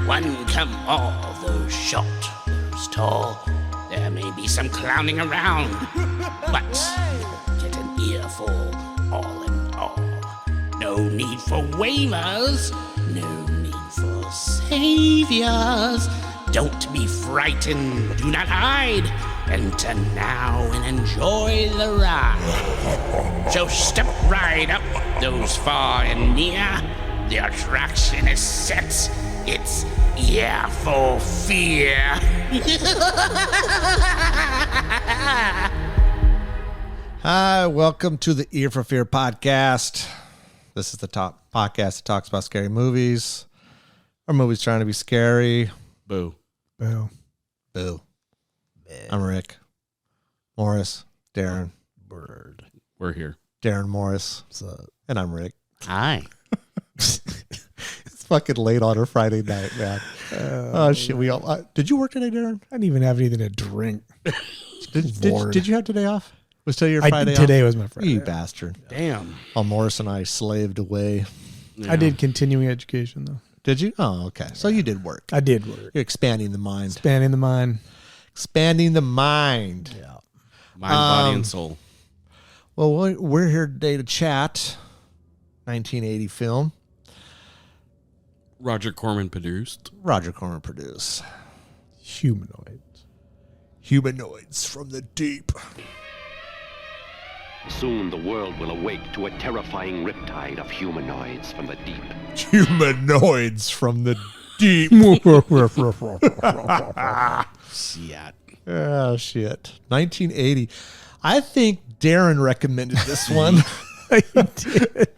One come all, those short, those tall. There may be some clowning around, but you'll get an earful all in all. No need for waivers, no need for saviors. Don't be frightened, do not hide. Enter now and enjoy the ride. So step right up, those far and near. The attraction is set. It's Ear for Fear. Hi, welcome to the Ear for Fear podcast. This is the top podcast that talks about scary movies. Our movies trying to be scary. Boo. Boo. Boo. I'm Rick. Morris. Darren. Bird. We're here. Darren Morris. And I'm Rick. Hi. It's fucking late on a Friday night, man. Oh shit! We all did you work today, Darren? I didn't even have anything to drink. Did you have today off? Was today your Friday off? Today was my Friday. You bastard. Damn. While Morris and I slaved away. Yeah. I did continuing education though. Did you? Oh, okay. So you did work. I did work. You're expanding the mind. Expanding the mind. Expanding the mind. Yeah. Mind, body, and soul. Well, we're here today to chat. 1980 film. Roger Corman produced. Roger Corman produced. Humanoids from the deep. Soon the world will awake to a terrifying riptide of humanoids from the deep. Humanoids from the deep. Shit. Oh, shit. 1980. I think Darren recommended this one. I did.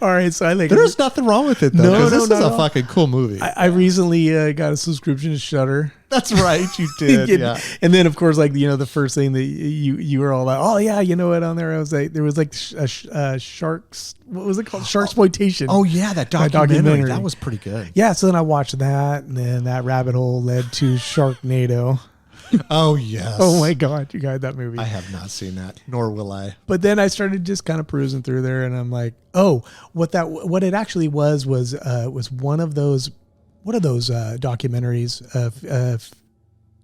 All right, so I think There's nothing wrong with it, though. No, this is not a at all. fucking cool movie. I recently got a subscription to Shudder. That's right, you did. Yeah. And then, of course, like the first thing that you were all like, oh yeah, you know what? On there, I was like, there was like sharks. What was it called? Sharksploitation. Oh yeah, that documentary. That was pretty good. Yeah. So then I watched that, and then that rabbit hole led to Sharknado. Oh yes. Oh my God, you got that movie. I have not seen that, nor will I. But then I started just kind of perusing through there, and I'm like, oh, what it actually was one of those. What are those documentaries of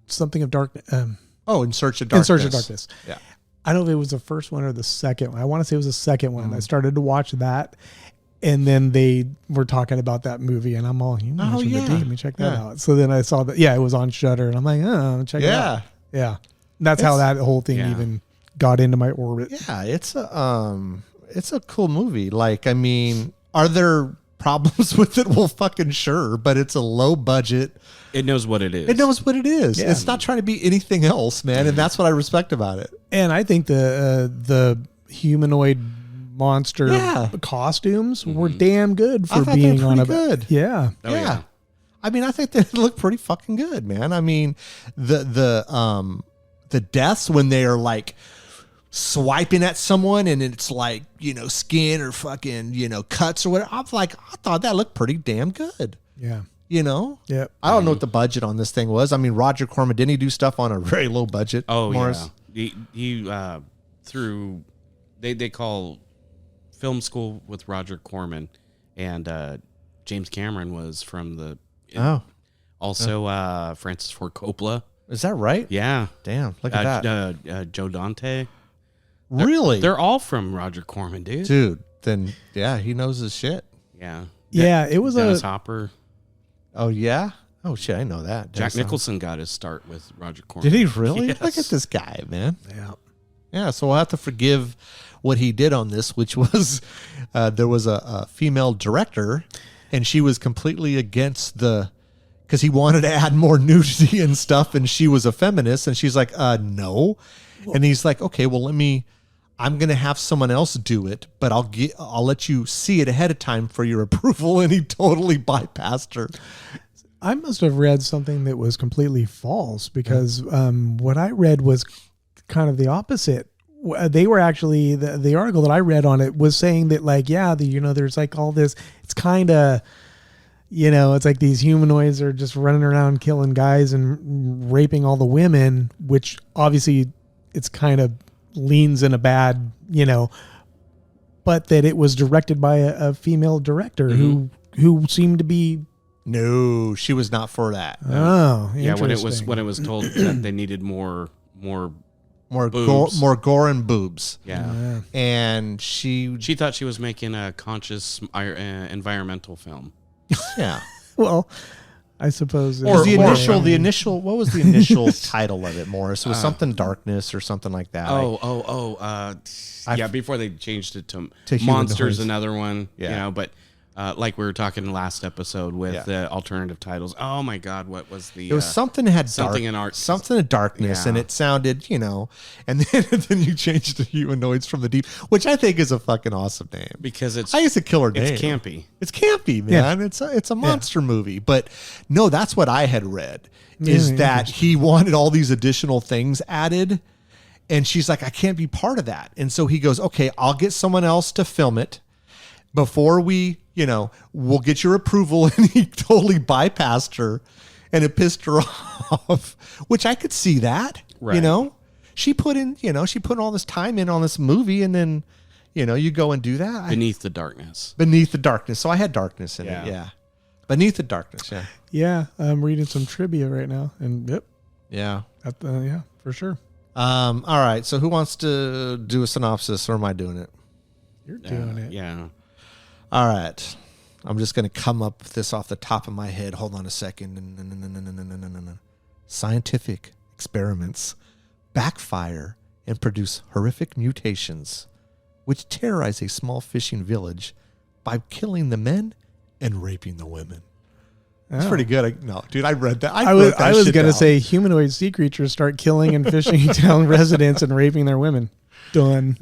something of dark? In Search of Darkness. In Search of Darkness. Yeah. I don't know if it was the first one or the second one. I want to say it was the second one. I started to watch that, and then they were talking about that movie, and I'm all, Oh, yeah. let me check that out. So then I saw that, it was on Shudder, and I'm like, oh, check it out. Yeah. That's how that whole thing even got into my orbit. Yeah, it's a cool movie. Like, I mean, are there problems with it? Well, fucking sure, but it's a low budget. It knows what it is. It knows what it is. Yeah. It's not trying to be anything else, man, and that's what I respect about it. And I think the humanoid monster costumes were damn good for being on a good. Yeah. Oh, yeah. I mean, I think they look pretty fucking good, man. I mean, the deaths when they are like swiping at someone and it's like, skin or fucking, cuts or whatever. I thought that looked pretty damn good. Yeah. Yeah. I don't know what the budget on this thing was. I mean, Roger Corman, didn't he do stuff on a very low budget? Oh, Morris? yeah. He through, they call film school with Roger Corman, and James Cameron was from the... Also, Francis Ford Coppola. Is that right? Yeah. Damn, look at that. Joe Dante. Really? They're all from Roger Corman, dude. Dude, then, yeah, he knows his shit. Yeah. Yeah, it was Dennis Hopper. Oh, yeah? Oh, shit, I know that. Jack Nicholson got his start with Roger Corman. Did he really? Yes. Look at this guy, man. Yeah. Yeah, so we'll have to forgive what he did on this, which was there was a female director, and she was completely against because he wanted to add more nudity and stuff, and she was a feminist, and she's like, no. And he's like, okay, well, I'm going to have someone else do it, but I'll let you see it ahead of time for your approval. And he totally bypassed her. I must have read something that was completely false because what I read was kind of the opposite. They were actually, the article that I read on it was saying that there's like all this, it's kind of, it's like these humanoids are just running around killing guys and raping all the women, which obviously it's kind of leans in a bad, but that it was directed by a female director who seemed to be No, she was not for that. Oh, Yeah, interesting. when it was told that they needed more More boobs. more gore and boobs. Yeah. And she She thought she was making a conscious environmental film. yeah. Well, I suppose. Or the or- initial what was the initial title of it, Morris? It was something darkness or something like that. Before they changed it to To Monsters, Humanoids. another one. Yeah. You know, but like we were talking in the last episode with Yeah. the alternative titles. Oh my God, what was the? It was something that had something in art. something of darkness, Yeah. and it sounded, and then you changed to Humanoids from the Deep, which I think is a fucking awesome name. because it's I used to kill her name. it's campy. It's campy, man. It's a monster movie. But no, that's what I had read is that he wanted all these additional things added, and she's like, I can't be part of that. And so he goes, okay, I'll get someone else to film it before we, we'll get your approval. And he totally bypassed her, and it pissed her off, which I could see that, Right. she put in all this time in on this movie, and then, you go and do that. Beneath the darkness. Beneath the Darkness. So I had darkness in Yeah. it. Yeah. Beneath the Darkness. Yeah. Yeah, I'm reading some trivia right now, and yep, Yeah. yeah, for sure. All right. So who wants to do a synopsis, or am I doing it? You're doing it. Yeah. All right. I'm just going to come up with this off the top of my head. Hold on a second. Scientific experiments backfire and produce horrific mutations, which terrorize a small fishing village by killing the men and raping the women. It's Oh. pretty good. No, dude, I read that. I was gonna say humanoid sea creatures start killing and fishing town residents and raping their women. Done.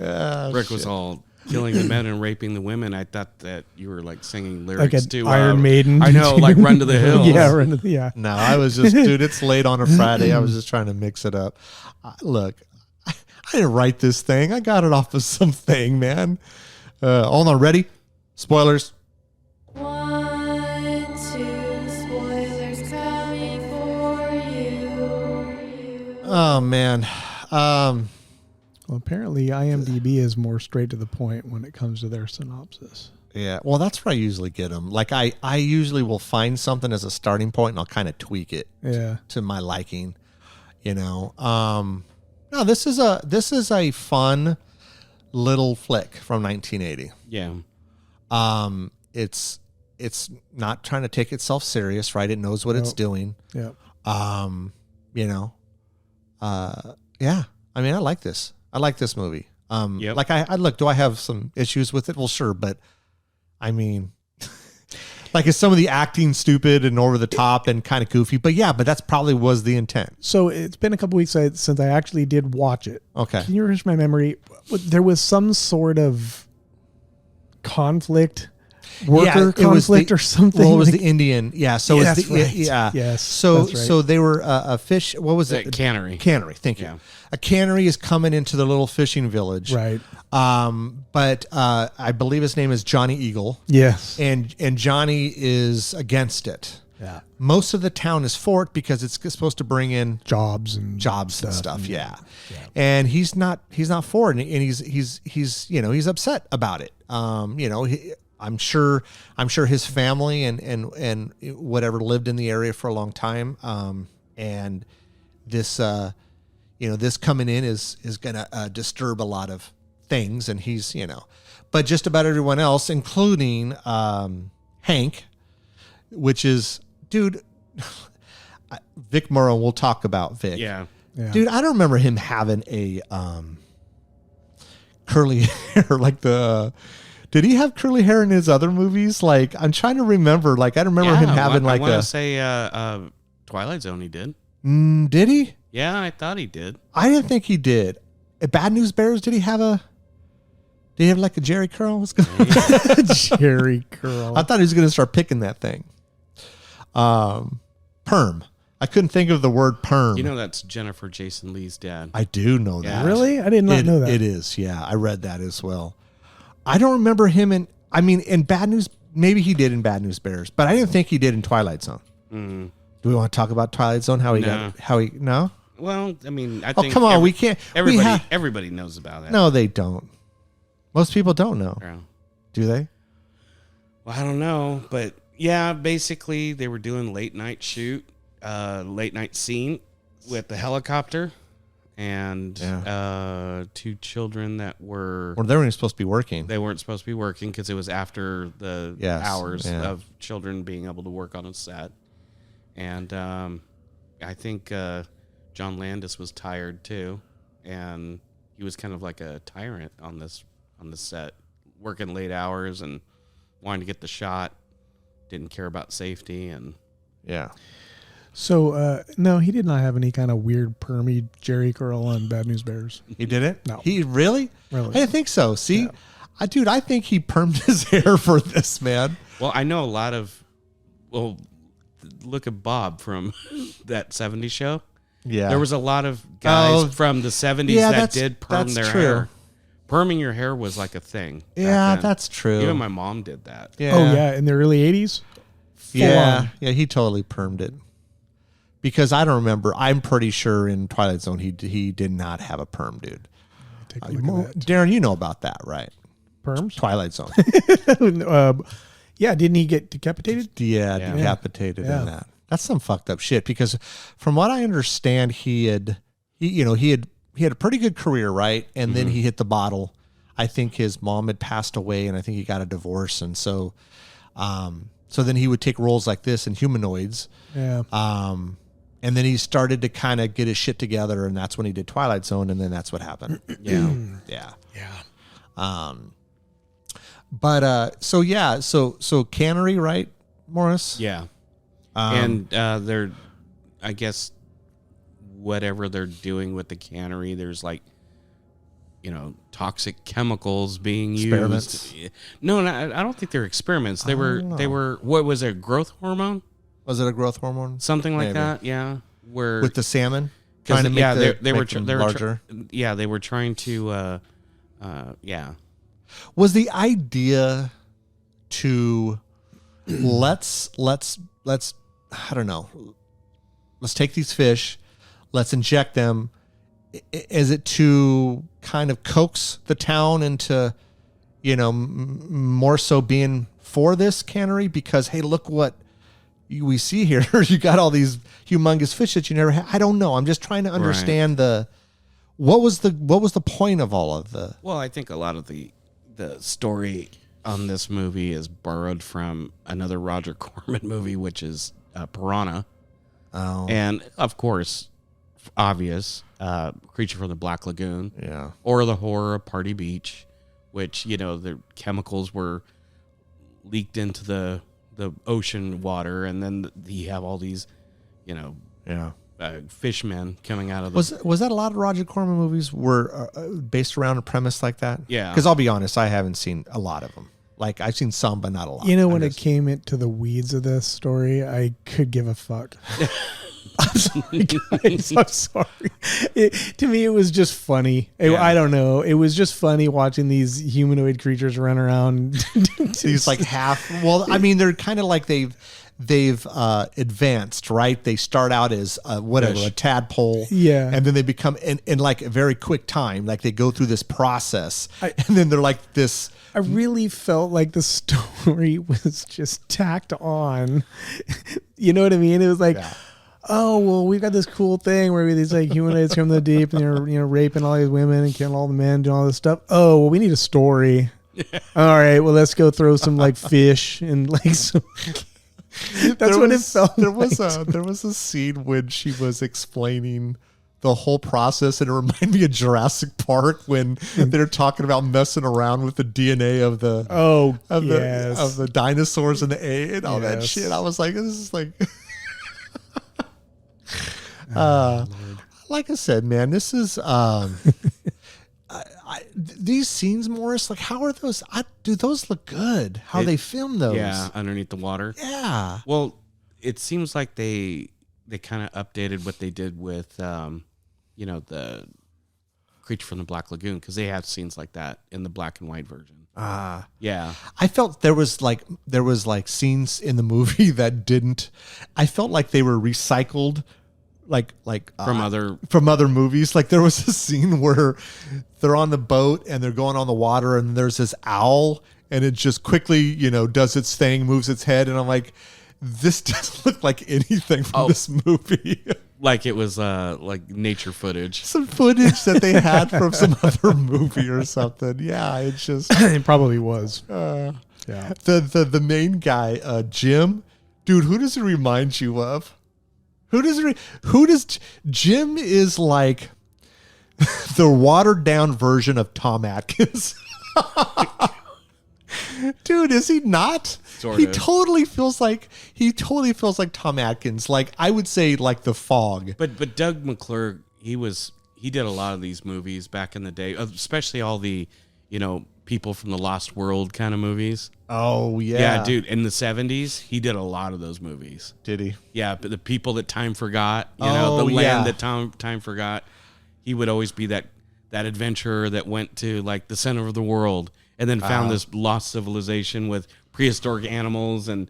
Rick was all killing the men and raping the women. I thought that you were like singing lyrics Like a to Iron Maiden. I know, like Run to the Hills. Yeah. No, I was just, dude, it's late on a Friday. I was just trying to mix it up. Look, I didn't write this thing. I got it off of something, man. Hold on, ready? Spoilers. 1, 2, spoilers coming for you. Oh, man. Well, apparently IMDb is more straight to the point when it comes to their synopsis. Yeah, well, that's where I usually get them. Like, I usually will find something as a starting point, and I'll kind of tweak it Yeah. to my liking, No, this is a fun little flick from 1980. Yeah. It's not trying to take itself serious, right? It knows what it's Nope. doing. Yeah. Yeah. I mean, I like this. I like this movie. Yep. Like I look, do I have some issues with it? Well, sure, but I mean, like, is some of the acting stupid and over the top and kind of goofy? But yeah, but that's probably was the intent. So it's been a couple weeks since I actually did watch it. Okay. Can you refresh my memory? There was some sort of conflict, worker it was conflict or something. Well, it was like- the Indian. Yeah. So Yeah, it's that's the right. yeah. Yes, So that's right. so they were a fish. What was The it? cannery. Cannery. Thank you. Yeah. A cannery is coming into the little fishing village. Right. But I believe his name is Johnny Eagle. Yes. And Johnny is against it. Yeah. Most of the town is for it because it's supposed to bring in Jobs and stuff. Yeah. And he's not for it, and he's he's upset about it. I'm sure his family and whatever lived in the area for a long time. And this this coming in is gonna disturb a lot of things, and he's but just about everyone else, including Hank, which is, dude, Vic Morrow. We'll talk about Vic. Yeah. Yeah. Dude, I don't remember him having a curly hair like the. Did he have curly hair in his other movies? Like, I'm trying to remember. Like, I don't remember him having I like want a. to say Twilight Zone he did. Did he? Yeah, I thought he did. I didn't think he did. At Bad News Bears, did he have a? Did he have like a Jerry curl? Jerry curl. I thought he was going to start picking that thing. Perm. I couldn't think of the word perm. You know that's Jennifer Jason Leigh's dad. I do know Yeah. that. Really? I did not know that. It is. Yeah, I read that as well. I don't remember him in Bad News. Maybe he did in Bad News Bears, but I didn't think he did in Twilight Zone. Mm. Do we want to talk about Twilight Zone? No? Well, I mean, I Oh, think come on. We can't. Everybody knows about that. No, they don't. Most people don't know. Yeah. Do they? Well, I don't know, but Yeah, basically they were doing late night scene with the helicopter and two children that were. Well, they weren't supposed to be working. They weren't supposed to be working because it was after the hours of children being able to work on a set. And I think John Landis was tired too, and he was kind of like a tyrant on this set, working late hours and wanting to get the shot. Didn't care about safety and So no, he did not have any kind of weird permy Jerry curl on Bad News Bears. He didn't? No. He really? Really? I didn't think so. See, I think he permed his hair for this, man. Well, I know a lot of. Well, look at Bob from that '70s show. Yeah, there was a lot of guys from the '70s that did perm their hair. Perming your hair was like a thing. Yeah, that's true. Even my mom did that. Yeah. Oh yeah, in the early '80s. Yeah, he totally permed it. Because I don't remember. I'm pretty sure in Twilight Zone he did not have a perm, dude. Take a look at that. Darren, you know about that, right? Perms? Twilight Zone. Yeah, didn't he get decapitated? Yeah, decapitated in that. That's some fucked up shit. Because from what I understand, he had a pretty good career, right? And then he hit the bottle. I think his mom had passed away, and I think he got a divorce, and so then he would take roles like this in Humanoids. Yeah. And then he started to kind of get his shit together, and that's when he did Twilight Zone, and then that's what happened. Yeah. So Cannery, right, Morris? Yeah. And they're, I guess, whatever they're doing with the cannery, there's like, toxic chemicals being Experiments? used. No, I don't think they're experiments. They were, what was it, growth hormone? Was it a growth hormone? Something like Maybe. that, yeah. Where with the salmon? Trying to make they were larger. They were trying to, Was the idea to let's I don't know. Let's take these fish, let's inject them. Is it to kind of coax the town into, more so being for this cannery? Because, hey, look what we see here. You got all these humongous fish that you never had. I don't know. I'm just trying to understand what was the point of all of the. Well, I think a lot of the story on this movie is borrowed from another Roger Corman movie, which is Piranha. Oh. And of course, obvious, Creature from the Black Lagoon. Yeah. Or the horror of Party Beach, which, the chemicals were leaked into the ocean water, and then you have all these, fishmen coming out of the... Was that a lot of Roger Corman movies were based around a premise like that? Yeah. Because I'll be honest, I haven't seen a lot of them. Like, I've seen some, but not a lot. When it came into the weeds of this story, I could give a fuck. I'm sorry, guys. I'm sorry. To me, it was just funny. I don't know. It was just funny watching these humanoid creatures run around. These like half. Well, I mean, they're kind of like they've advanced, right? They start out as a tadpole, and then they become in like a very quick time. Like they go through this process, and then they're like this. I really felt like the story was just tacked on. You know what I mean? It was like. Yeah. Oh, well, we've got this cool thing where these like humanoids come from the deep and they're raping all these women and killing all the men, doing all this stuff. Oh, well, we need a story. All right, well, let's go throw some like fish and like some. That's what it felt. There was a scene when she was explaining the whole process, and it reminded me of Jurassic Park when they're talking about messing around with the DNA of the dinosaurs and the and all that shit. I was like, this is like. Like I said, man, this is these scenes, Morris. Like, how are those? Do those look good? How they film those? Yeah, underneath the water. Yeah. Well, it seems like they kind of updated what they did with, the Creature from the Black Lagoon, because they have scenes like that in the black and white version. Yeah. I felt there was like scenes in the movie that didn't. I felt like they were recycled. Like from other movies. Like there was a scene where they're on the boat and they're going on the water and there's this owl and it just quickly, does its thing, moves its head, and I'm like, this doesn't look like anything from this movie. Like it was like nature footage. Some footage that they had from some other movie or something. Yeah, it's just It probably was. yeah. The main guy, Jim, dude, who does it remind you of? Jim is like the watered down version of Tom Atkins. Dude, is he not? Sort he of. totally feels like Tom Atkins. Like I would say like The Fog. But Doug McClure, he did a lot of these movies back in the day, especially all the, people from the Lost World kind of movies. Oh yeah. Yeah, dude, in the 70s, he did a lot of those movies. Did he? Yeah, but the people that time forgot, the Oh, yeah. land that time forgot, he would always be that adventurer that went to like the center of the world and then found this lost civilization with prehistoric animals and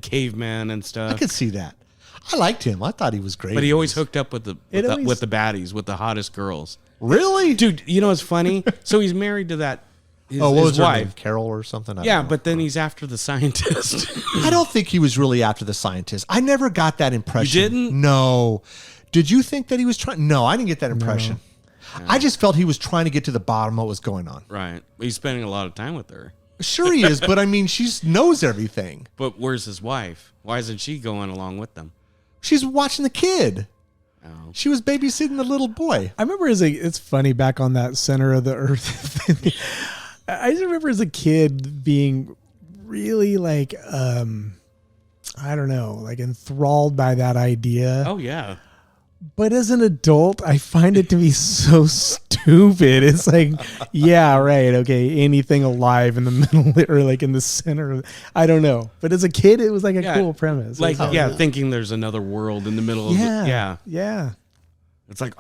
cavemen and stuff. I could see that. I liked him. I thought he was great. But he always hooked up with the baddies, with the hottest girls. Really? Dude, what's funny? So he's married to that his what was her name? wife. Carol or something? I Yeah, don't know. but then he's after the scientist. I don't think he was really after the scientist. I never got that impression. You didn't? No. Did you think that he was trying? No, I didn't get that impression. No. I just felt he was trying to get to the bottom of what was going on. Right. He's spending a lot of time with her. Sure he is, but I mean, she knows everything. But where's his wife? Why isn't she going along with them? She's watching the kid. Oh. She was babysitting the little boy. I remember it's funny back on that center of the earth thing. I just remember as a kid being really like, I don't know, like enthralled by that idea. Oh, yeah. But as an adult, I find it to be so stupid. It's like, yeah, right. Okay. Anything alive in the middle or like in the center. I don't know. But as a kid, it was like a cool premise. Like, thinking there's another world in the middle of it. Yeah. Yeah. It's like,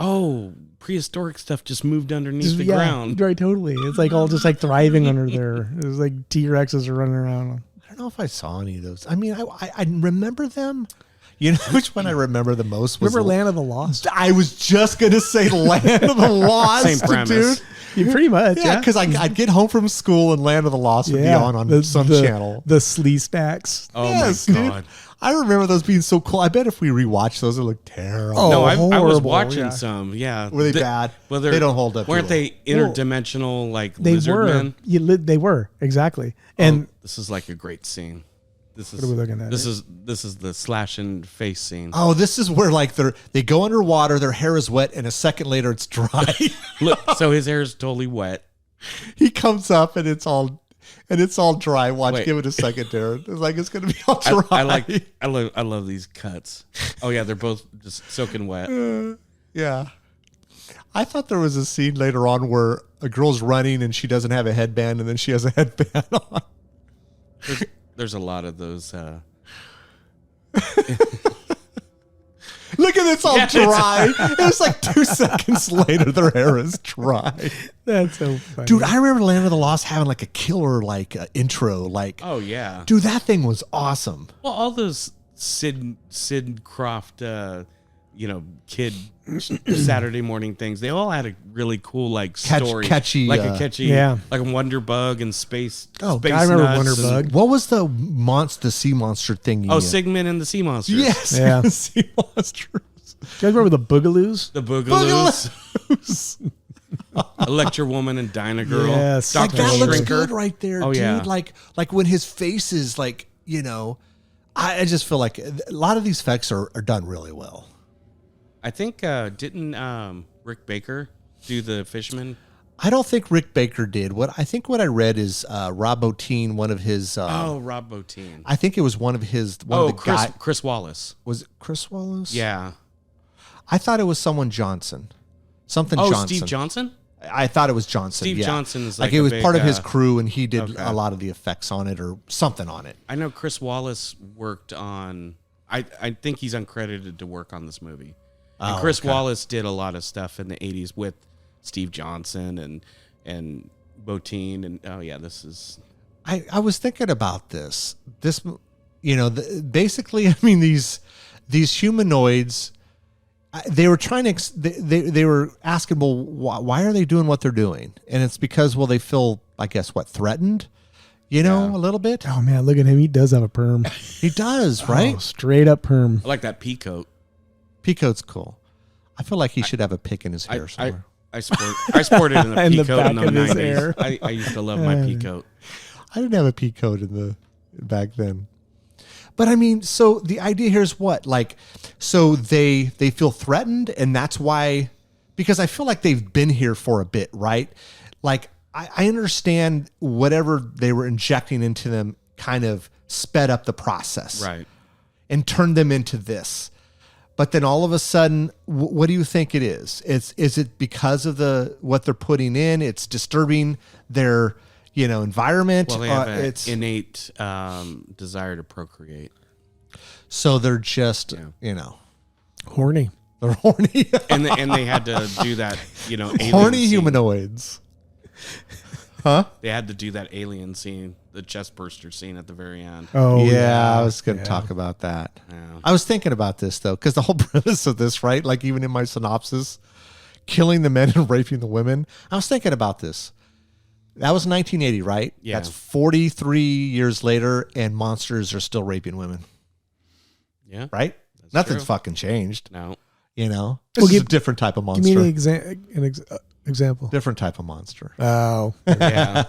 prehistoric stuff just moved underneath the ground. Right, totally. It's like all just like thriving under there. It was like T-Rexes are running around. I don't know if I saw any of those. I mean, I remember them. You know which one I remember the most was Remember Land of the Lost? I was just gonna say Land of the Lost. Same premise. Dude. Pretty much, yeah. Because I'd get home from school and Land of the Lost would be on some channel. The Slee Stacks. Oh yes, my God. Dude. I remember those being so cool. I bet if we rewatch those, it would look terrible. Oh, No, I was horrible, watching yeah. some. Yeah. Were they bad? Well, they don't hold up. Weren't they interdimensional, like They lizard were. men? They were, exactly. And This is like a great scene. What are we looking at? This is the slash and face scene. Oh, this is where like they go underwater, their hair is wet, and a second later it's dry. Look, so his hair is totally wet. He comes up and it's all dry. Watch, Wait. give it a second, Darren. It's like it's gonna be all dry. I love these cuts. Oh yeah, they're both just soaking wet. Yeah. I thought there was a scene later on where a girl's running and she doesn't have a headband, and then she has a headband on. There's a lot of those. Look at this all dry. It was like 2 seconds later, their hair is dry. that's so funny. Dude, I remember Land of the Lost having like a killer intro. Like, Oh yeah. dude, that thing was awesome. Well, all those Sid Croft, kid Saturday morning things. They all had a really cool story, catchy, like a catchy, yeah. like a Wonder Bug and space. Oh, space I remember Nuts Wonder and- Bug. What was the sea monster thing? Oh, Sigmund and the Sea Monsters. Yes, Yeah. the sea monsters. Do you guys remember the Boogaloos? The Boogaloos, Boogaloo. Electra Woman and Dinah Girl. Yes. Like Doctor that looks Shrinker. good right there, Oh, dude. yeah. Like when his face is like, I just feel like a lot of these effects are done really well. I think didn't Rick Baker do the Fishman? I don't think Rick Baker did. What I read is Rob Bottin, one of his. Rob Bottin. I think it was one of his. Of the Chris Wallace. Was it Chris Wallace? Yeah. I thought it was someone Johnson. Something Oh, Johnson. Steve Johnson? I thought it was Johnson. Steve yeah. Johnson is like like it a was big, part of his crew, and he did okay. a lot of the effects on it or something on it. I know Chris Wallace worked on. I think he's uncredited to work on this movie. And Chris Wallace did a lot of stuff in the 80s with Steve Johnson and Bottin, and this is. I was thinking about this. Basically, I mean these humanoids. They were trying to. They were asking, well, why are they doing what they're doing? And it's because they feel, I guess, threatened. You know, a little bit. Oh man, look at him. He does have a perm. He does, right? Oh, straight up perm. I like that pea coat. Pea coat's cool. I feel like he should have a pick in his hair somewhere. I sported in a In pea the coat back in the of his 90s. hair. I used to love my pea coat. I didn't have a pea coat back then. But I mean, so the idea here is what? Like, so they feel threatened, and that's why, because I feel like they've been here for a bit, right? Like, I understand whatever they were injecting into them kind of sped up the process. Right. And turned them into this. But then all of a sudden, what do you think it is? Is it because of what they're putting in? It's disturbing their, environment. Well, they have an innate desire to procreate. So they're just, Horny. they're horny. And they had to do that, alien Horny scene. humanoids. Huh? They had to do that alien scene, the chest burster scene at the very end. Oh yeah, I was going to talk about that. Yeah. I was thinking about this, though, because the whole premise of this, right? Like, even in my synopsis, killing the men and raping the women. I was thinking about this. That was 1980, right? Yeah. That's 43 years later, and monsters are still raping women. Yeah. Right? That's Nothing's true. fucking changed. No. This is a different type of monster. Give me an example. Different type of monster. Oh. Yeah.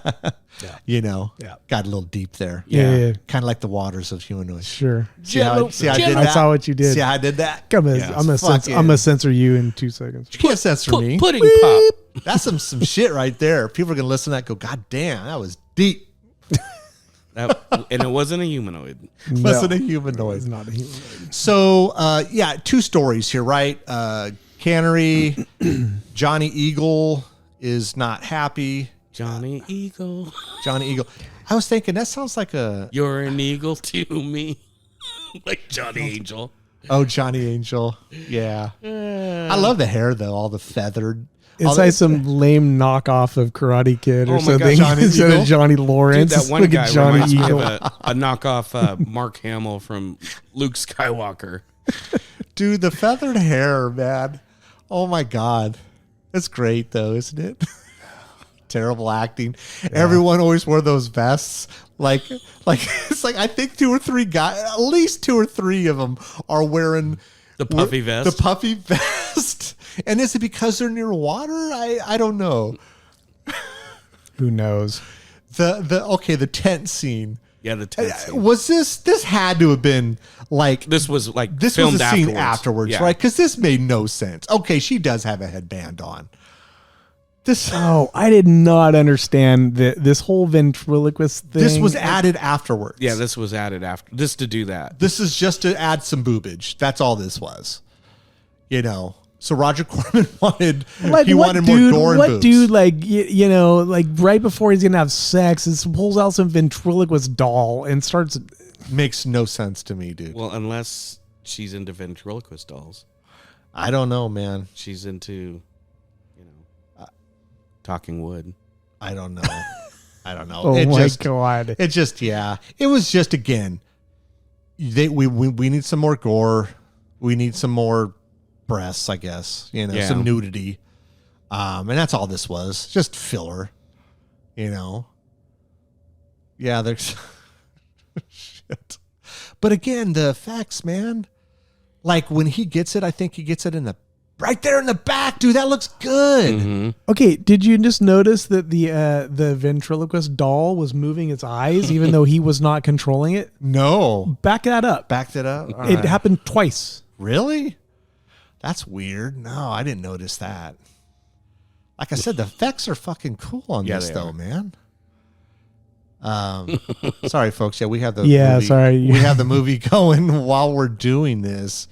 Got a little deep there. Yeah. Kind of like the waters of humanoids. Sure. See how I did I that? saw what you did. See how I did that? I'm fucking- gonna censor you in 2 seconds. You can't censor me. Pudding pop. That's some shit right there. People are going to listen to that and go, God damn, that was deep. And it wasn't a humanoid. Wasn't a It's humanoid. not a humanoid. So, 2 stories here, right? Cannery, Johnny Eagle is not happy. Johnny Eagle. Johnny Eagle. I was thinking, that sounds like You're an eagle to me. Like Johnny Angel. Johnny Angel. Yeah. I love the hair, though, all the feathered. It's like some lame knockoff of Karate Kid or Oh my God, something Johnny instead Eagle? of Johnny Lawrence. Dude, that one Look guy at Johnny reminds me Eagle. of a knockoff Mark Hamill from Luke Skywalker. Dude, the feathered hair, man. Oh, my God. That's great, though, isn't it? Terrible acting. Yeah. Everyone always wore those vests. Like it's like I think 2 or 3 guys, at least 2 or 3 of them are wearing The puffy vest. The puffy vest. And is it because they're near water? I don't know. Who knows? The tent scene. Yeah, the tent scene. Was this had to have been like This was like this filmed was a scene afterwards, yeah. right? Because this made no sense. Okay, she does have a headband on. Oh, I did not understand this whole ventriloquist thing. This was added afterwards. Yeah, this was added after just to do that. This is just to add some boobage. That's all this was. So Roger Corman wanted wanted more gore and boobs. What dude, like right before he's gonna have sex, is pulls out some ventriloquist doll and starts. Makes no sense to me, dude. Well, unless she's into ventriloquist dolls. I don't know, man. She's into, talking wood. I don't know. I don't know. Oh my God! It just, it was just, again, we need some more gore. We need some more breasts, I guess. Some nudity. And that's all this was. Just filler. Yeah, there's shit. But again, the effects, man. Like when he gets it, I think he gets it right there in the back, dude. That looks good. Mm-hmm. Okay, did you just notice that the ventriloquist doll was moving its eyes even though he was not controlling it? No. Back that up. Backed it up? All It right. happened twice. Really? That's weird. No, I didn't notice that. Like I said, the effects are fucking cool on this, though, man. Sorry, folks. Yeah, we have the movie. Sorry. We have the movie going while we're doing this.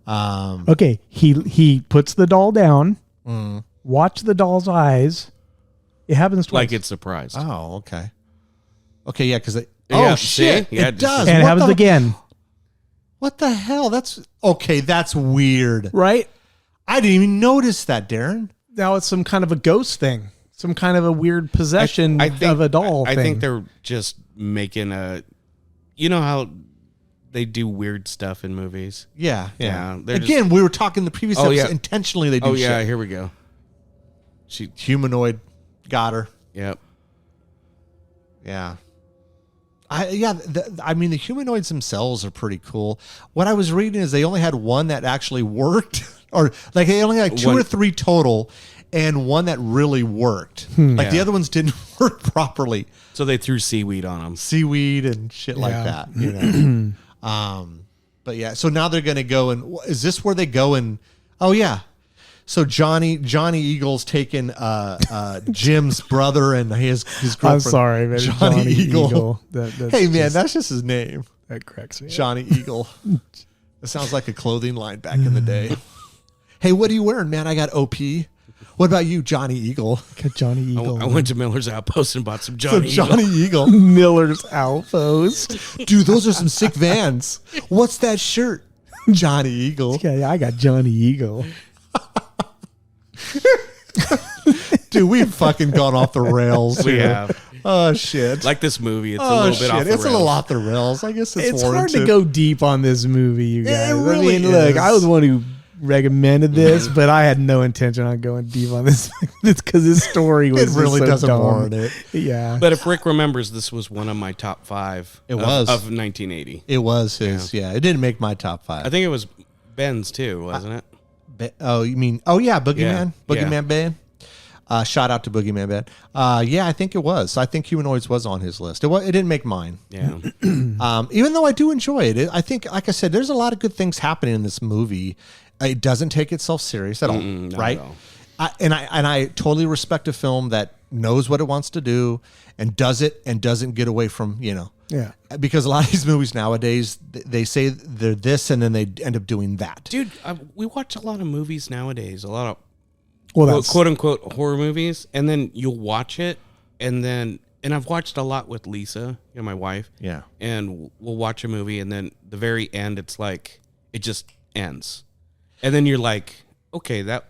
Okay, he puts the doll down. Watch the doll's eyes. It happens twice. Like it's surprised. Oh, okay. Okay, yeah, because Yeah, shit, see? Yeah, it does. and it What happens again. What the hell? That's weird. Right? I didn't even notice that, Darren. Now it's some kind of a ghost thing. Some kind of a weird possession of a doll I thing. think they're just making how they do weird stuff in movies. Yeah. They're Again, we were talking in the previous episode. yeah. Intentionally, they do Oh yeah, shit. here we go. Humanoid got her. Yep. Yeah. I mean, the humanoids themselves are pretty cool. What I was reading is they only had one that actually worked, or like they only had 2 or 3 total, and one that really worked. Like the other ones didn't work properly. So they threw seaweed on them. Seaweed and shit like that, you know. But yeah, so now they're going to go and is this where they go and? Oh yeah. So Johnny Eagle's taking Jim's brother and his girlfriend. I'm sorry, man. Johnny Eagle. Hey man, just, that's just his name. that cracks me up. Johnny Eagle. It sounds like a clothing line back in the day. Hey, what are you wearing, man? I got OP. What about you, Johnny Eagle? Got Johnny Eagle. I went to Miller's Outpost and bought some Johnny Eagle. Johnny Eagle. Miller's Outpost. Dude, those are some sick Vans. What's that shirt? Johnny Eagle. Yeah, I got Johnny Eagle. Dude, we've fucking gone off the rails. We here. have. Oh shit. Like this movie, it's a little bit off the rails. It's a little off the rails. I guess it's It's hard warranted. to go deep on this movie, you guys. It really I mean, look, is. I was the one who recommended this, but I had no intention on going deep on this because this story was It just really so doesn't dumb. warrant it. Yeah. But if Rick remembers, this was one of my top 5 It was. of 1980. It was his. Yeah. It didn't make my top 5. I think it was Ben's too, wasn't it? You mean? Oh yeah, Boogeyman. Yeah. Boogeyman Band. Shout out to Boogeyman Band. Yeah, I think it was. I think Humanoids was on his list. It didn't make mine. Yeah. Even though I do enjoy it, I think, like I said, there's a lot of good things happening in this movie. It doesn't take itself serious at all, not right? at all. I totally respect a film that knows what it wants to do and does it and doesn't get away from, Yeah. Because a lot of these movies nowadays, they say they're this and then they end up doing that. Dude, we watch a lot of movies nowadays, a lot of Well, quote unquote horror movies, and then you'll watch it, and I've watched a lot with Lisa, my wife. Yeah. And we'll watch a movie, and then the very end, it's like it just ends, and then you're like, okay, that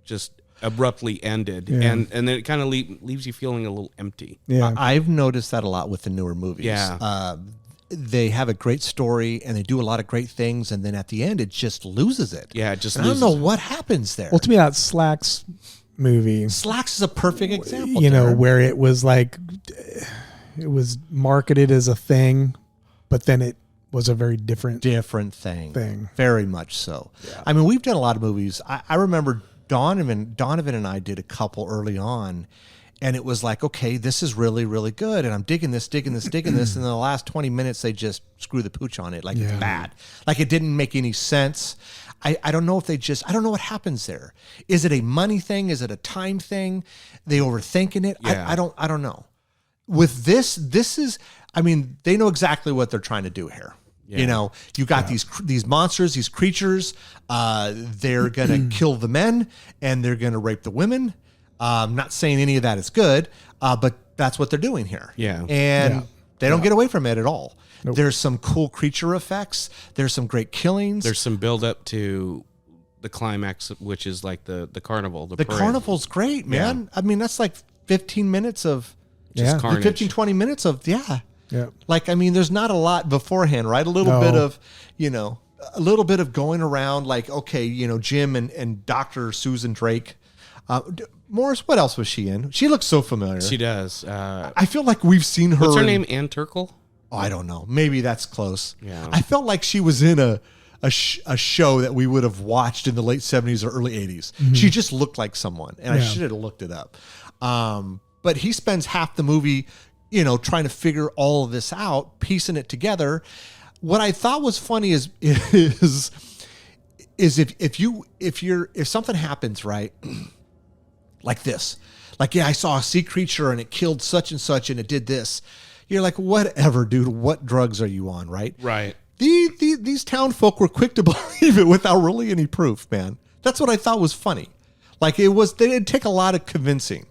just abruptly ended, Yeah. and then it kind of leaves you feeling a little empty. Yeah. I've noticed that a lot with the newer movies. Yeah. They have a great story and they do a lot of great things, and then at the end, it just loses it. Yeah, it just And I loses don't know it. what happens there. Well, to me, that Slacks movie, Slacks is a perfect example. where it was like, it was marketed as a thing, but then it was a very different thing. Very much so. Yeah. I mean, we've done a lot of movies. I remember Donovan and I did a couple early on, and it was like, okay, this is really, really good, and I'm digging this, and in the last 20 minutes, they just screw the pooch on it, like it's bad. Like it didn't make any sense. I don't know if I don't know what happens there. Is it a money thing? Is it a time thing? They overthinking it? Yeah. I don't know. With this is, I mean, they know exactly what they're trying to do here. Yeah. You got these monsters, these creatures. They're gonna kill the men and they're gonna rape the women. I'm not saying any of that is good, but that's what they're doing here. Yeah. And they don't get away from it at all. Nope. There's some cool creature effects. There's some great killings. There's some build up to the climax, which is like the carnival. The parade. Carnival's great, man. I mean, that's like 15 minutes of Just Yeah. carnage. 15, 20 minutes of, Yeah. Like, I mean, there's not a lot beforehand, right? A little bit of, a little bit of going around like, okay, Jim and Dr. Susan Drake. Morris, what else was she in? She looks so familiar. She does. I feel like we've seen her. What's her in- name? Ann Turkle? Oh, I don't know. Maybe that's close. Yeah. I felt like she was in a show that we would have watched in the late 70s or early 80s. She just looked like someone, and I should have looked it up. But he spends half the movie, trying to figure all of this out, piecing it together. What I thought was funny is if something happens, right, like this, like, I saw a sea creature and it killed such and such and it did this. You're like, whatever, dude. What drugs are you on, right? Right. These town folk were quick to believe it without really any proof, man. That's what I thought was funny. Like, they didn't take a lot of convincing,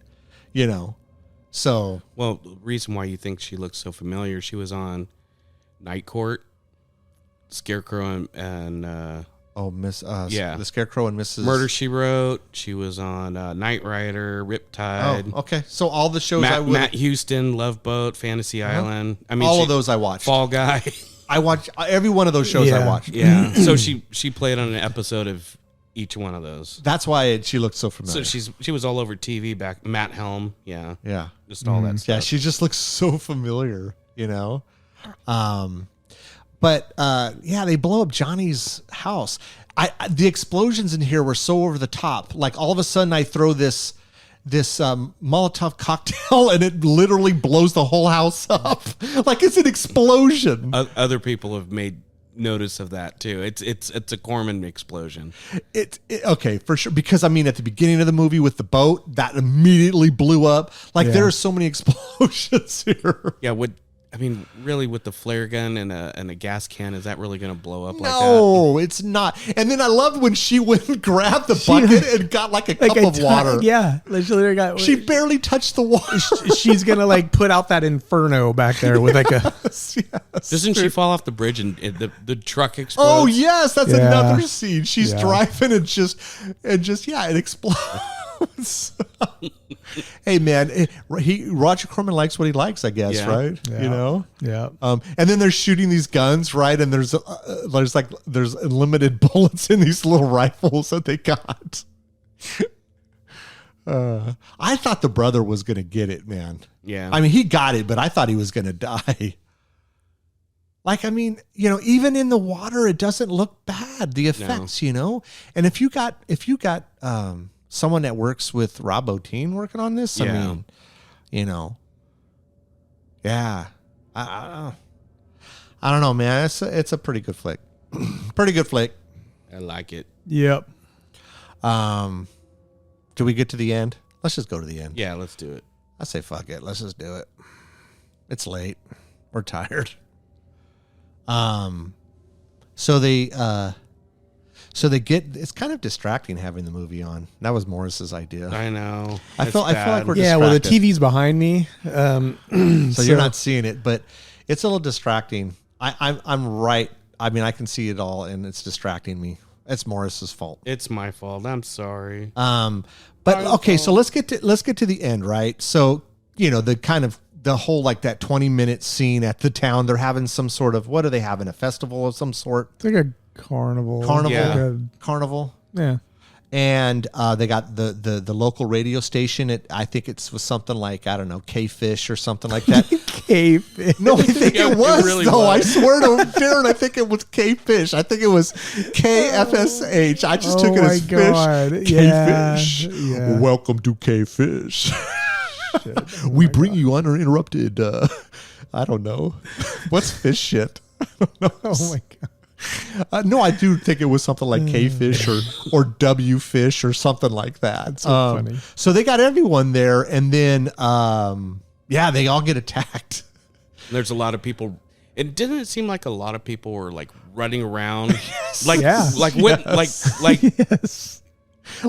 So, Well, the reason why you think she looks so familiar, she was on Night Court, Scarecrow and the Scarecrow and Mrs. Murder, She Wrote. She was on Knight Rider, Riptide. Oh, okay. So all the shows Matt Houston, Love Boat, Fantasy Island. I mean, all of those I watched. Fall Guy. I watched every one of those shows. I watched. Yeah. So she played on an episode of each one of those. That's why she looked so familiar. So she was all over TV back. Matt Helm. Yeah. Yeah. Just all that stuff. Yeah. She just looks so familiar. But yeah, they blow up Johnny's house. The explosions in here were so over the top. Like all of a sudden, I throw this Molotov cocktail, and it literally blows the whole house up. Like it's an explosion. Other people have made notice of that too. It's a Corman explosion. Okay, for sure. Because I mean, at the beginning of the movie with the boat, that immediately blew up. Like there are so many explosions here. Yeah, really, with the flare gun and a gas can, is that really going to blow up like that? No, it's not. And then I loved when she went and grabbed the bucket and got like a cup of water. Yeah, she barely touched the water. She's gonna like put out that inferno back there with like a. Yes. Doesn't she fall off the bridge and the truck explodes? Oh yes, that's another scene. She's driving and just it explodes. Hey man, Roger Corman likes what he likes, I guess, right? Yeah. You know, yeah. And then they're shooting these guns, right? And there's unlimited bullets in these little rifles that they got. I thought the brother was gonna get it, man. Yeah, I mean he got it, but I thought he was gonna die. Like, I mean, you know, even in the water, it doesn't look bad. The effects, you know, and if you got someone that works with Rob Bottin working on this, I mean, you know, I don't know, man. It's a pretty good flick. Pretty good flick. I like it. Yep. Do we get to the end? Let's just go to the end. Yeah, let's do it. I say fuck it. Let's just do it. It's late. We're tired. So they get, it's kind of distracting having the movie on. That was Morris's idea. I know. I feel like we're distracted. Yeah, well, the TV's behind me. So you're not seeing it, but it's a little distracting. I'm right. I mean, I can see it all, and it's distracting me. It's Morris's fault. It's my fault. I'm sorry. But okay, so let's get to the end, right? So, you know, the whole like that 20-minute scene at the town, they're having some sort of, what are they having? A festival of some sort? It's like a carnival. Carnival. Yeah. And they got the local radio station. I think it was something like, I don't know, K-Fish or something like that. K-Fish. No, I think it was, really though. was. I swear to Darren, I think it was K-Fish. I think it was KFSH. I just took it as God. fish. K-Fish. Yeah. Welcome to K-Fish. We bring you uninterrupted. I don't know. What's fish shit? I don't know. Oh, my God. No, I do think it was something like K-Fish or W-Fish or something like that. That's so funny. So they got everyone there, and then, they all get attacked. There's a lot of people. It didn't seem like a lot of people were like running around, Yes. like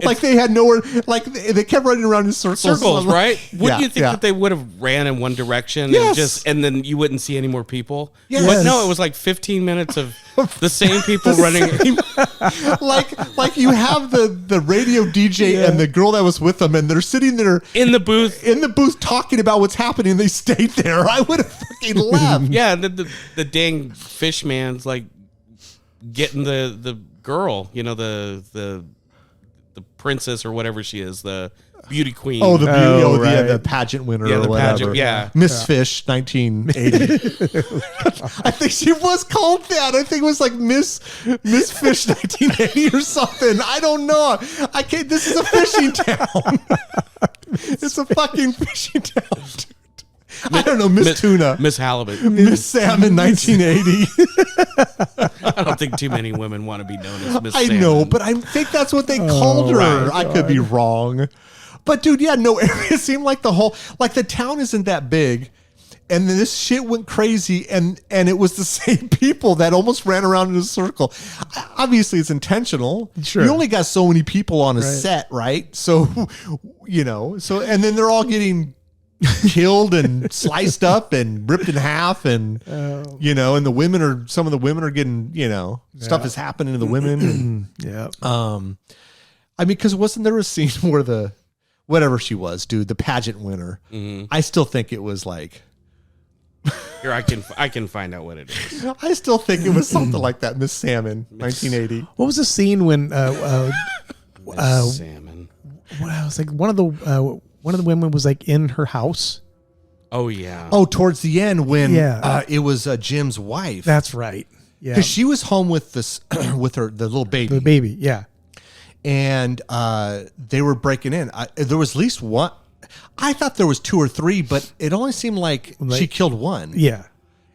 Like they had nowhere. Like they kept running around in circles, right? Wouldn't you think that they would have ran in one direction and then you wouldn't see any more people? Yes. But no, it was like 15 minutes of the same people running. like you have the radio DJ and the girl that was with them, and they're sitting there in the booth talking about what's happening. They stayed there. I would have fucking left. Yeah, the dang fish man's like getting the girl, you know, the princess or whatever she is, the beauty queen. Oh, the beauty, right. the pageant winner the or whatever. pageant, yeah. Miss Fish, 1980. I think she was called that. I think it was like Miss Fish 1980 or something. I don't know. I can't. This is a fishing town. It's a fucking fishing town, dude. I don't know, Miss Tuna. Miss Halibut. Miss Salmon 1980. I don't think too many women want to be known as Miss I Salmon. know, but I think that's what they called her. right. I could be wrong. But dude, yeah, no, it seemed like the town isn't that big. And then this shit went crazy, and it was the same people that almost ran around in a circle. Obviously, it's intentional. Sure. You only got so many people on a set, right? So, you know, and then they're all getting killed and sliced up and ripped in half, and you know, and some of the women are getting, you know, stuff is happening to the women. And, I mean, because wasn't there a scene where whatever she was, dude, the pageant winner? Mm-hmm. I still think it was like. Here, I can find out what it is. I still think it was something like that, Miss Salmon, 1980. What was the scene when Miss Salmon? Well, it was like one of the women was like in her house, Oh yeah. Oh, towards the end when Yeah. it was Jim's wife. That's right. Yeah. Because she was home with this with the little baby. The baby. Yeah. And they were breaking in. There was at least one. I thought there was 2 or 3, but it only seemed like she killed one. Yeah.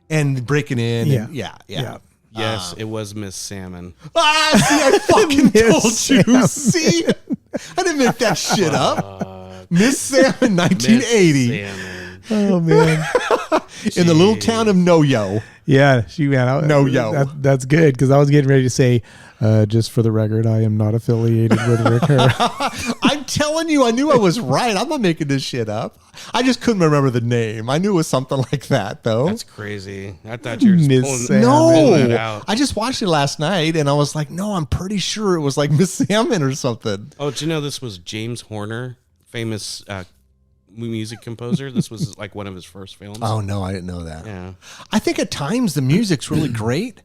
And breaking in. Yeah. And yeah. Yes, it was Miss Salmon. See, I fucking told you. Salmon. See? I didn't make that shit up. Miss Salmon, 1980. Miss Salmon. Oh man. In the little town of Noyo. Yeah, she ran out. No, yo. That's good because I was getting ready to say, just for the record, I am not affiliated with Rick Herr. I'm telling you, I knew I was right. I'm not making this shit up. I just couldn't remember the name. I knew it was something like that, though. That's crazy. I thought you were just Miss pulling, Salmon. pulling it No, out. I just watched it last night, and I was like, no, I'm pretty sure it was like Miss Salmon or something. Oh, do you know this was James Horner, famous music composer? This was like one of his first films. Oh no, I didn't know that. Yeah. I think at times the music's really great.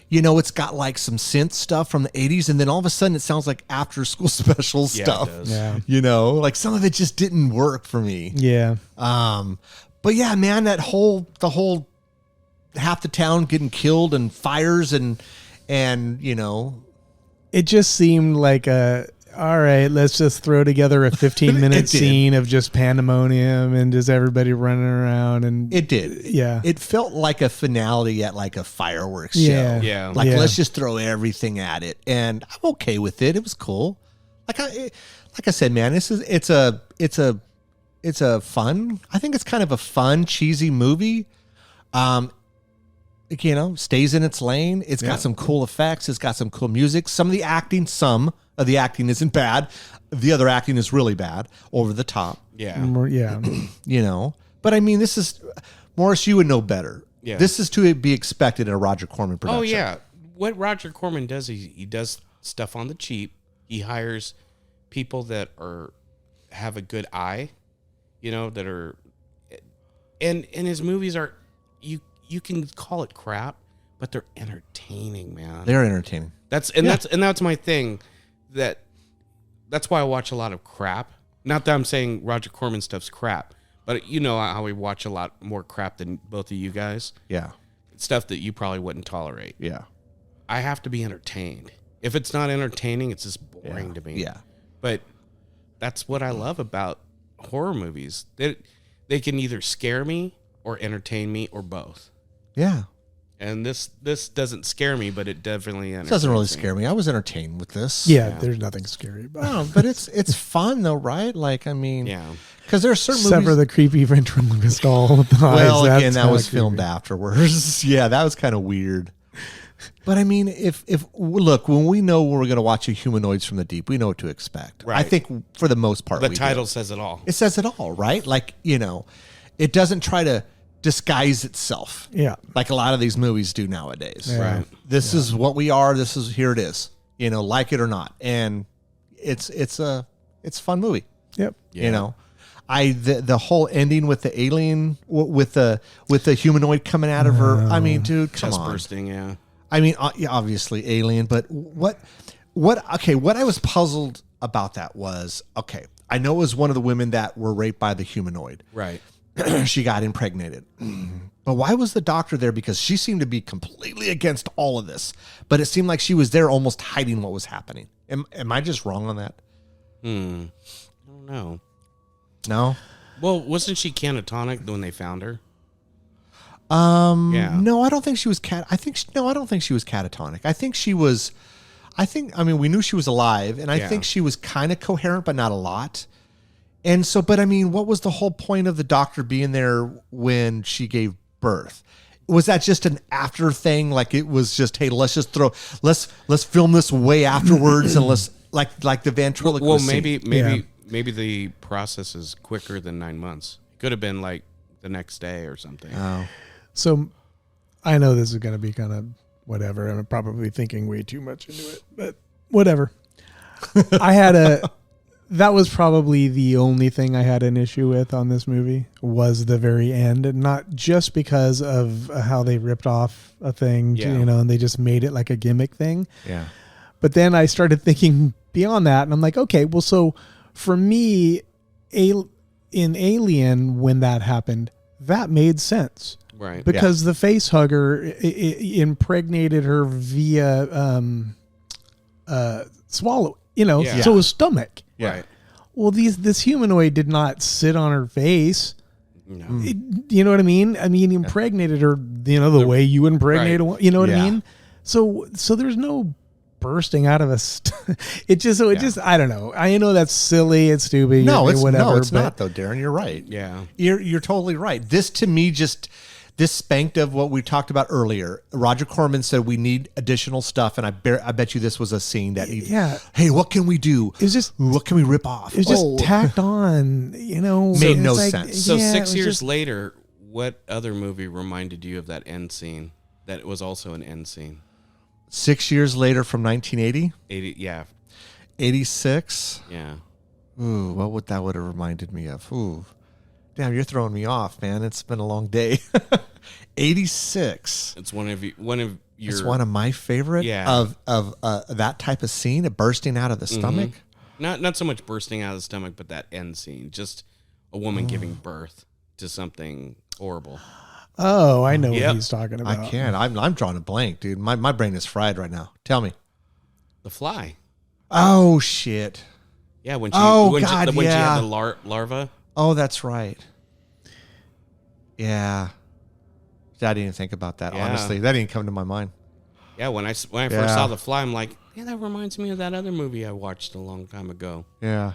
You know, it's got like some synth stuff from the 80s, and then all of a sudden it sounds like after school special stuff. It does. Yeah. You know, like some of it just didn't work for me. Yeah. But yeah, man, the whole half the town getting killed and fires and you know, It just seemed like all right, let's just throw together a 15-minute It did. scene of just pandemonium and just everybody running around and it did. Yeah. It felt like a finale at like a fireworks Yeah. show. Yeah. Like Yeah. let's just throw everything at it, and I'm okay with it. It was cool. Like I said, man, it's a fun. I think it's kind of a fun, cheesy movie. You know, stays in its lane. It's got some cool effects. It's got some cool music. Some of the acting isn't bad. The other acting is really bad, over the top. Yeah. yeah. You know, but I mean, this is Morris. You would know better. Yeah. This is to be expected in a Roger Corman production. Oh yeah. What Roger Corman does, he does stuff on the cheap. He hires people that have a good eye, you know, that are, and his movies are, you can call it crap, but they're entertaining, man. They're entertaining. That's my thing. That's why I watch a lot of crap. Not that I'm saying Roger Corman stuff's crap, but you know how we watch a lot more crap than both of you guys. Yeah. Stuff that you probably wouldn't tolerate. Yeah. I have to be entertained. If it's not entertaining, it's just boring to me. Yeah. But that's what I love about horror movies. They can either scare me or entertain me or both. Yeah. And this doesn't scare me, but it definitely It doesn't really scare me. I was entertained with this. Yeah, there's nothing scary about it. No, but it's fun though, right? Like, I mean, Yeah. because there are certain Except for movies. the creepy ventriloquist doll with the eyes. Well, That's again, that kinda was filmed creepy. afterwards. Yeah, that was kind of weird. But I mean, if look, when we know we're going to watch a Humanoids from the Deep, we know what to expect. Right. I think for the most part, The we title do. says it all. It says it all, right? Like, you know, it doesn't try to disguise itself. Yeah. Like a lot of these movies do nowadays. Yeah. Right. This is what we are. Here it is. You know, like it or not. And it's a fun movie. Yep. Yeah. You know, the whole ending with the alien with the humanoid coming out of her. I mean, dude, come Chest on. bursting, yeah. I mean, yeah, obviously alien, but what I was puzzled about that was, okay, I know it was one of the women that were raped by the humanoid. Right. She got impregnated. But why was the doctor there? Because she seemed to be completely against all of this. But it seemed like she was there almost hiding what was happening. Am I just wrong on that? I don't know. No? Well, wasn't she catatonic when they found her? No, I don't think she was I don't think she was catatonic. I mean, we knew she was alive, and I think she was kind of coherent, but not a lot. And so, but I mean, what was the whole point of the doctor being there when she gave birth? Was that just an after thing? Like it was just, hey, let's film this way afterwards, and let's like the ventriloquist. Well, scene. maybe the process is quicker than 9 months. Could have been like the next day or something. Oh. So I know this is going to be kind of whatever. I'm probably thinking way too much into it, but whatever. That was probably the only thing I had an issue with on this movie was the very end, and not just because of how they ripped off a thing, you know, and they just made it like a gimmick thing. Yeah. But then I started thinking beyond that, and I'm like, okay, well, so for me, in Alien, when that happened, that made sense. Right. Because the face hugger impregnated her via swallow, so his stomach. Yeah. Right. Well, this humanoid did not sit on her face. No. You know what I mean? I mean, he impregnated her, the way you impregnate right. a, you know what I mean? So there's no bursting out of a it just I don't know. I know that's silly, it's stupid. No, it's whatever. No, it's not though, Darren. You're right. Yeah. You're totally right. This to me this spanked of what we talked about earlier. Roger Corman said we need additional stuff, and I bet you this was a scene that needed. Yeah. Hey, what can we do? It's just what can we rip off? It's just tacked on. Made no sense. So 6 years later, what other movie reminded you of that end scene? That it was also an end scene. 6 years later from 1980. 80, yeah. 86. Yeah. Ooh, what would that have reminded me of? Ooh. Damn, you're throwing me off, man. It's been a long day. 86. It's one of your. It's one of my favorite of that type of scene, bursting out of the stomach. Not so much bursting out of the stomach, but that end scene, just a woman giving birth to something horrible. Oh, I know what he's talking about. I can't. I'm drawing a blank, dude. My brain is fried right now. Tell me. The Fly. Oh shit. Yeah, when she had the larva. Oh, that's right. Yeah. I didn't think about that, honestly. That didn't come to my mind. Yeah, when I first saw The Fly, I'm like, yeah, that reminds me of that other movie I watched a long time ago. Yeah.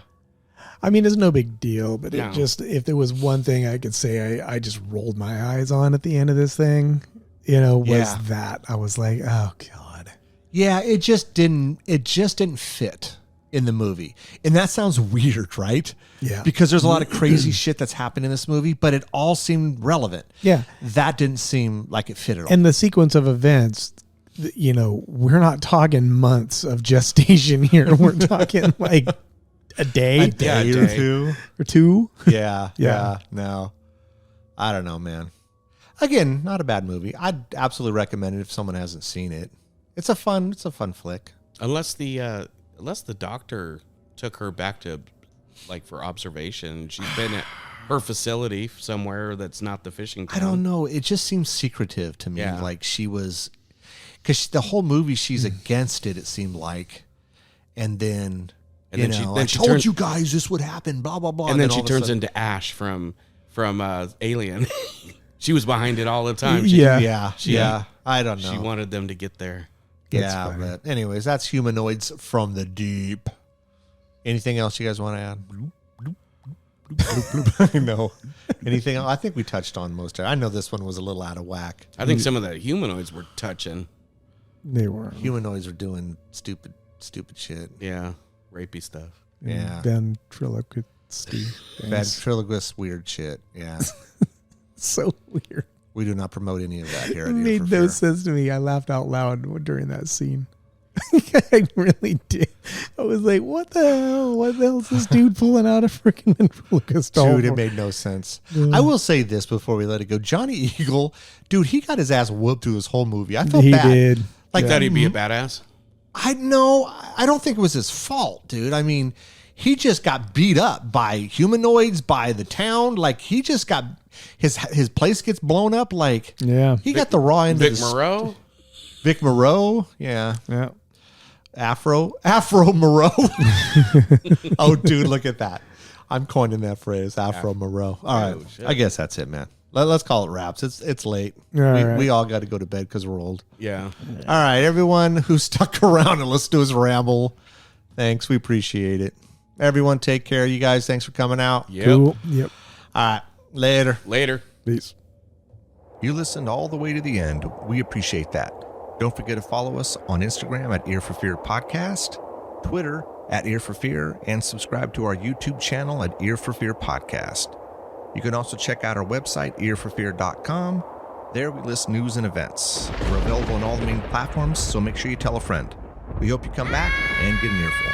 I mean, it's no big deal, but it just, if there was one thing I could say I just rolled my eyes on at the end of this thing, was that. I was like, oh, God. Yeah, it just didn't fit in the movie. And that sounds weird, right? Yeah. Because there's a lot of crazy shit that's happened in this movie, but it all seemed relevant. Yeah. That didn't seem like it fit at all. And the sequence of events, we're not talking months of gestation here. We're talking like a day. A day or two. Or two. Yeah. No. I don't know, man. Again, not a bad movie. I'd absolutely recommend it if someone hasn't seen it. It's a fun flick. Unless the doctor took her back to, for observation. She's been at her facility somewhere that's not the fishing town. I don't know. It just seems secretive to me. Yeah. Like she was, because the whole movie she's against it. It seemed like, and then I told you guys this would happen. Blah blah blah. And then she turns into Ash from Alien. She was behind it all the time. Yeah. I don't know. She wanted them to get there. But anyways, that's Humanoids from the Deep. Anything else you guys want to add? I know. Anything else? I think we touched on most of it. I know this one was a little out of whack. I think some of the humanoids were touching. They were. Humanoids were doing stupid shit. Yeah. Rapey stuff. Yeah. Ventriloquist weird shit. Yeah. So weird. We do not promote any of that here. It made no sense to me. I laughed out loud during that scene. I really did. I was like, what the hell? What the hell is this dude pulling out a freaking ventriloquist doll? Dude, it made no sense. I will say this before we let it go. Johnny Eagle, dude, he got his ass whooped through this whole movie. I felt bad. He did. Like that he'd be a badass? I don't think it was his fault, dude. I mean, he just got beat up by humanoids, by the town. Like, he just got... His place gets blown up. Like, he got the raw end of Vic Moreau? Vic Moreau? Yeah. Afro Moreau. Oh, dude, look at that. I'm coining that phrase, Afro Moreau. All right. I guess that's it, man. Let's call it wraps. It's late. We all got to go to bed because we're old. Yeah. All right, everyone who stuck around and listened to us ramble, thanks. We appreciate it. Everyone, take care. You guys, thanks for coming out. Yep. Cool. Yep. All right. Later. Peace. You listened all the way to the end. We appreciate that. Don't forget to follow us on Instagram at Ear for Fear Podcast, Twitter at Ear for Fear, and subscribe to our YouTube channel at Ear for Fear Podcast. You can also check out our website, earforfear.com. There we list news and events. We're available on all the main platforms, so make sure you tell a friend. We hope you come back and get an earful.